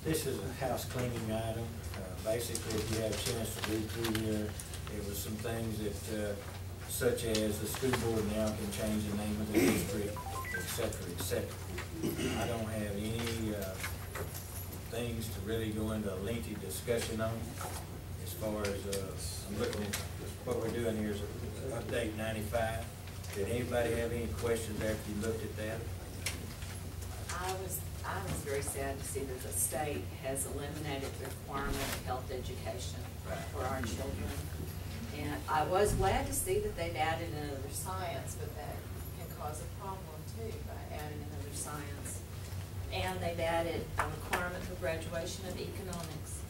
This is a house cleaning item. Basically, if you have a chance to read through here, there was some things that, such as the school board now can change the name of the district, et cetera, et cetera. I don't have any things to really go into a lengthy discussion on. As far as, I'm looking at what we're doing here is update 95. Did anybody have any questions after you looked at that? I was very sad to see that the state has eliminated the requirement of health education for our children. And I was glad to see that they've added another science, but that can cause a problem too by adding another science. And they've added a requirement for graduation of economics.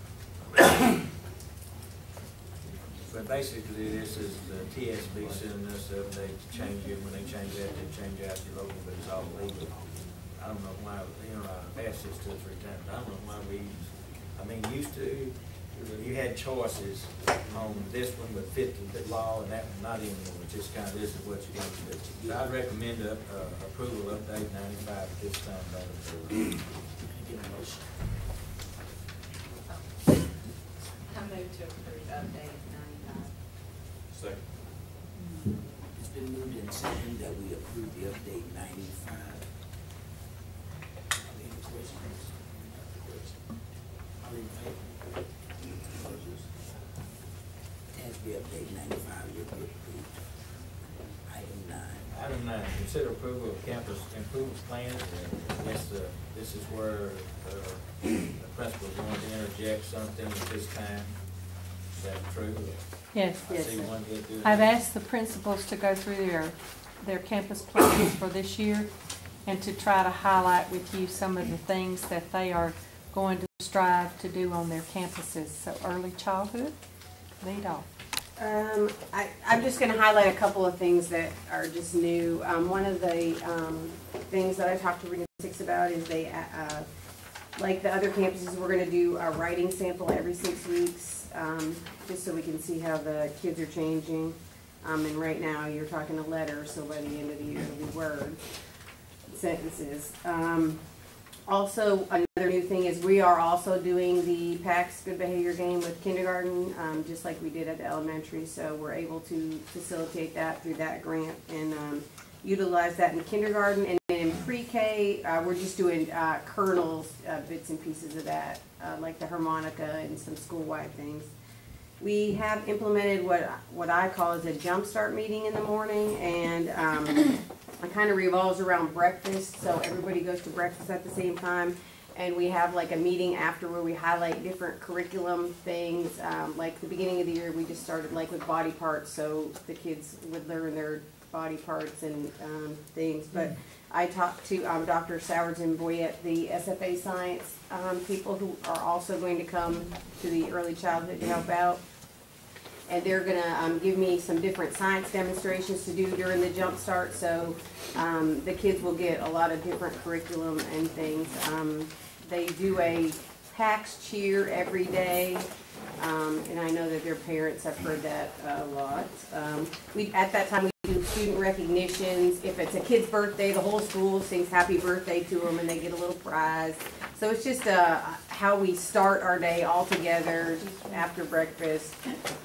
But basically, this is the TSB sending us update to change it. When they change that, they change out your local, but it's all legal. I don't know why, I've asked this 2 or 3 times. I don't know why used to, you had choices on this one would fit the law and that one not anymore. It's just kind of, this is what you're going to do. So I'd recommend approval of update 95 at this time. Get a motion. I move to approve update 95. Second. It's been moved and seconded that we approve the update 95. Any questions? All in favor? TSB update 95, you're approved. Item 9. Item 9, consider approval of campus improvement plan. This is where the principal is going to interject something at this time. Is that true? Yes, I yes. see one get through I've that. asked the principals to go through their campus plans for this year and to try to highlight with you some of the things that they are going to strive to do on their campuses. So early childhood, lead off. I'm just going to highlight a couple of things that are just new. One of the things that I talked to Region 6 about is they, like the other campuses, we're going to do a writing sample every 6 weeks, just so we can see how the kids are changing. And right now you're talking a letter, so by the end of the year it'll be words, sentences. Also, another new thing is we are also doing the PACS Good Behavior Game with kindergarten, just like we did at the elementary. So we're able to facilitate that through that grant and utilize that in kindergarten. And then in pre-K, we're just doing kernels, bits and pieces of that, like the harmonica and some school-wide things. We have implemented what I call is a jumpstart meeting in the morning, and it kind of revolves around breakfast, so everybody goes to breakfast at the same time, and we have like a meeting after where we highlight different curriculum things. Like the beginning of the year, we just started like with body parts, so the kids would learn their body parts and things. But I talked to Dr. Sowers and Boyette, the SFA science people who are also going to come to the early childhood to help out. And they're going to give me some different science demonstrations to do during the jump start, so the kids will get a lot of different curriculum and things. They do a PACS cheer every day, and I know that their parents have heard that a lot. At that time, we do student recognitions. If it's a kid's birthday, the whole school sings happy birthday to them, and they get a little prize. So it's just how we start our day all together after breakfast,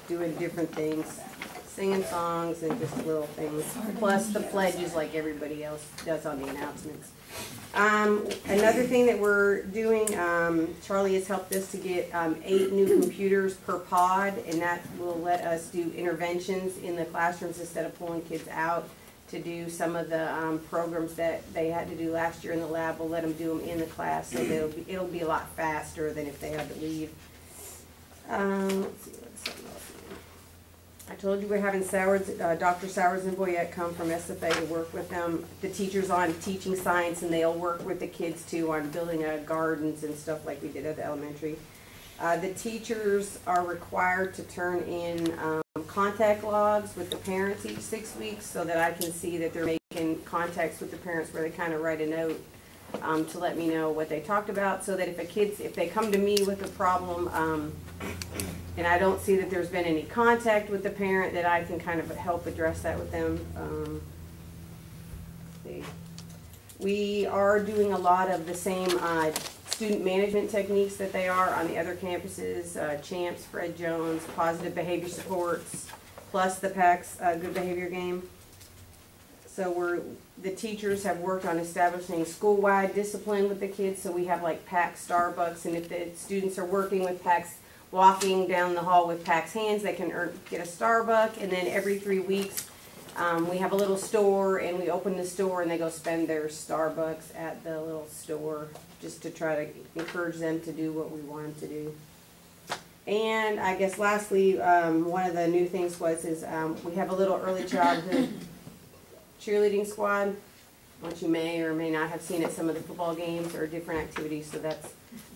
doing different things, singing songs and just little things, plus the pledges like everybody else does on the announcements. Another thing that we're doing, Charlie has helped us to get 8 new computers per pod, and that will let us do interventions in the classrooms instead of pulling kids out to do some of the programs that they had to do last year in the lab. We'll let them do them in the class, so it'll be a lot faster than if they had to leave. Let's see, what's something else. I told you we're having Dr. Sowers and Boyette come from SFA to work with them, the teachers on teaching science, and they'll work with the kids too on building gardens and stuff like we did at the elementary. The teachers are required to turn in contact logs with the parents each 6 weeks so that I can see that they're making contacts with the parents where they kind of write a note to let me know what they talked about, so that if they come to me with a problem and I don't see that there's been any contact with the parent, that I can kind of help address that with them. We are doing a lot of the same student management techniques that they are on the other campuses, CHAMPS, Fred Jones, positive behavior supports, plus the PACS good behavior game. So the teachers have worked on establishing school-wide discipline with the kids, so we have like PACS Starbucks, and if the students are working with PACS, walking down the hall with PACS hands, they can get a Starbucks, and then every 3 weeks, we have a little store, and we open the store, and they go spend their Starbucks at the little store, just to try to encourage them to do what we want them to do. And I guess lastly, one of the new things we have a little early childhood cheerleading squad, which you may or may not have seen at some of the football games or different activities. So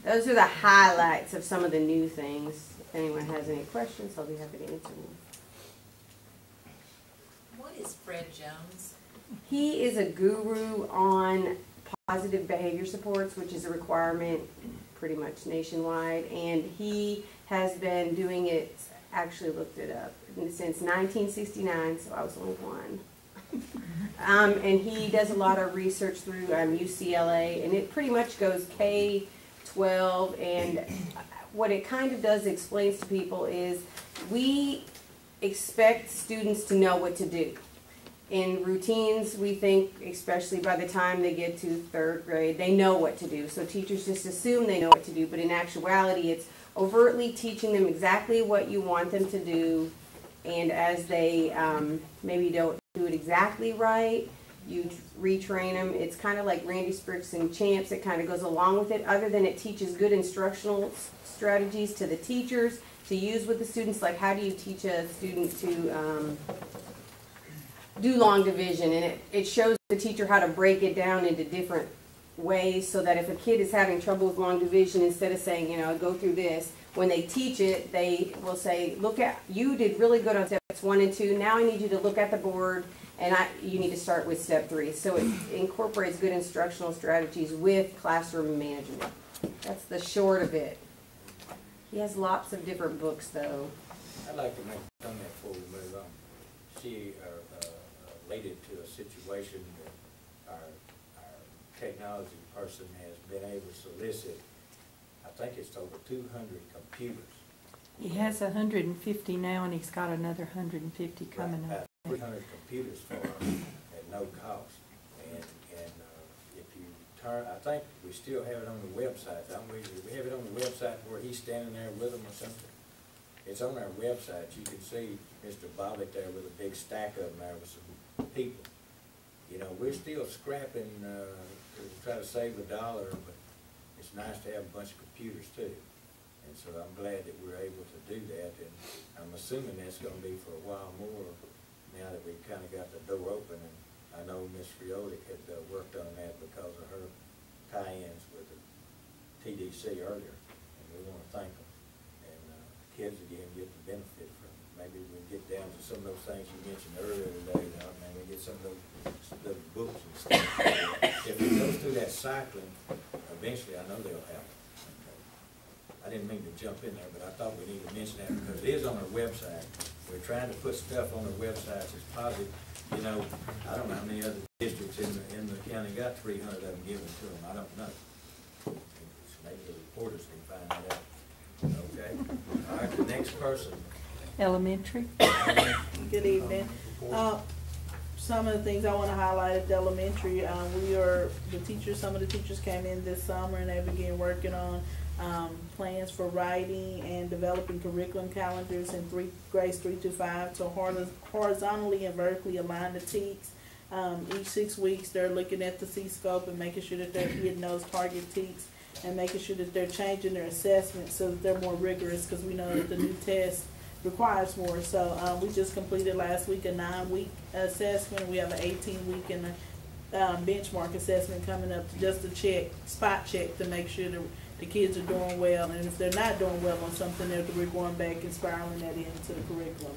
those are the highlights of some of the new things. If anyone has any questions, I'll be happy to answer them. What is Fred Jones? He is a guru on positive behavior supports, which is a requirement pretty much nationwide, and he has been doing it, actually looked it up, since 1969, so I was only one. And he does a lot of research through UCLA, and it pretty much goes K-12, and what it kind of does explains to people is we expect students to know what to do. In routines, we think, especially by the time they get to 3rd grade, they know what to do. So teachers just assume they know what to do, but in actuality, it's overtly teaching them exactly what you want them to do, and as they maybe don't do it exactly right, you retrain them. It's kind of like Randy Spriggs and CHAMPS. It kind of goes along with it, other than it teaches good instructional strategies to the teachers to use with the students, like how do you teach a student to do long division, and it shows the teacher how to break it down into different ways, so that if a kid is having trouble with long division, instead of saying, you know, go through this, when they teach it, they will say, look at, you did really good on steps 1 and 2, now I need you to look at the board, and you need to start with step 3. So it incorporates good instructional strategies with classroom management. That's the short of it. He has lots of different books, though. I'd like to make a comment before we move on. She related to a situation that our technology person has been able to solicit. I think it's over 200 computers. He has 150 now, and he's got another 150 coming up. 300 computers for them at no cost. And if you turn, I think we still have it on the website, don't we? We have it on the website where he's standing there with them or something. It's on our website. You can see Mr. Bobbitt there with a big stack of them there with some people. You know, we're still scrapping to try to save $1, but it's nice to have a bunch of computers too. And so I'm glad that we're able to do that, and I'm assuming that's going to be for a while more now that we've kind of got the door open. And I know Ms. Friolic had worked on that because of her tie-ins with the TDC earlier, and we want to thank them. And kids again get the benefit from it. Maybe we get down to some of those things you mentioned earlier today, and we get some of those books and stuff. If it goes through that cycling, eventually I know they'll have it. I didn't mean to jump in there, but I thought we needed to mention that because it is on our website. We're trying to put stuff on our websites as positive. You know, I don't know how many other districts in the county got 300 of them given to them. I don't know. Maybe the reporters can find that out. Okay. All right, the next person. Elementary. Good evening. Some of the things I want to highlight at the elementary, some of the teachers came in this summer and they began working on plans for writing and developing curriculum calendars in grades 3 to 5 to horizontally and vertically align the TEKs. Each 6 weeks they're looking at the C-scope and making sure that they're hitting those target TEKs and making sure that they're changing their assessment so that they're more rigorous, because we know that the new test requires more. So we just completed last week a 9-week assessment. We have an 18-week and a benchmark assessment coming up just to spot check to make sure the kids are doing well, and if they're not doing well on something, we're going back and spiraling that into the curriculum.